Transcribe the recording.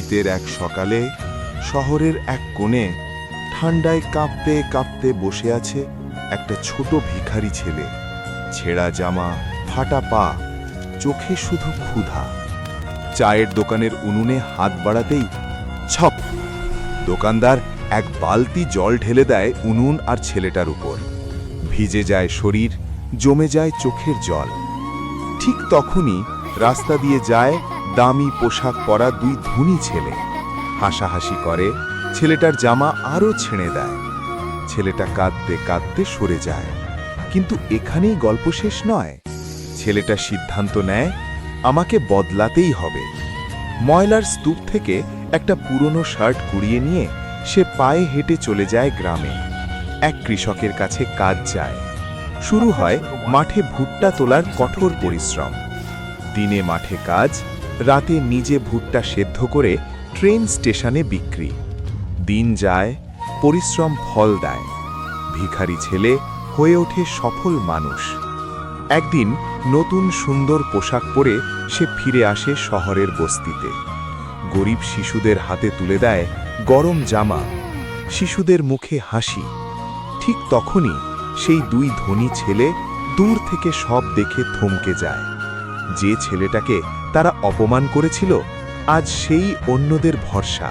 শীতের এক সকালে শহরের এক কোণে ঠান্ডায় কাঁপতে কাঁপতে বসে আছে একটা ছোট ভিখারি ছেলে। ছেঁড়া জামা, ফাটা পা, চোখে শুধু ক্ষুধা। চায়ের দোকানের উনুনে হাত বাড়াতেই ছপ! দোকানদার এক বালতি জল ঢেলে দেয় উনুন আর ছেলেটার উপর। ভিজে যায় শরীর, জমে যায় চোখের জল। ঠিক তখনই রাস্তা দিয়ে যায় দামি পোশাক পরা দুই ধনী ছেলে। হাসাহাসি করে, ছেলেটার জামা আরও ছেড়ে দেয়। ছেলেটা কাঁদতে কাঁদতে সরে যায়। কিন্তু এখানেই গল্প শেষ নয়। ছেলেটা সিদ্ধান্ত নেয়, আমাকে বদলাতেই হবে। ময়লার স্তূপ থেকে একটা পুরনো শার্ট কুড়িয়ে নিয়ে সে পায়ে হেঁটে চলে যায় গ্রামে। এক কৃষকের কাছে কাজ যায়। শুরু হয় মাঠে ভুট্টা তোলার কঠোর পরিশ্রম। দিনে মাঠে কাজ, রাতে নিজে ভুট্টা সেদ্ধ করে ট্রেন স্টেশনে বিক্রি। দিন যায়, পরিশ্রম ফল দেয়। ভিখারি ছেলে হয়ে ওঠে সফল মানুষ। একদিন নতুন সুন্দর পোশাক পরে সে ফিরে আসে শহরের বস্তিতে। গরিব শিশুদের হাতে তুলে দেয় গরম জামা। শিশুদের মুখে হাসি। ঠিক তখনই সেই দুই ধনী ছেলে দূর থেকে সব দেখে থমকে যায়। যে ছেলেটাকে তারা অপমান করেছিল, আজ সেই অন্যদের ভরসা।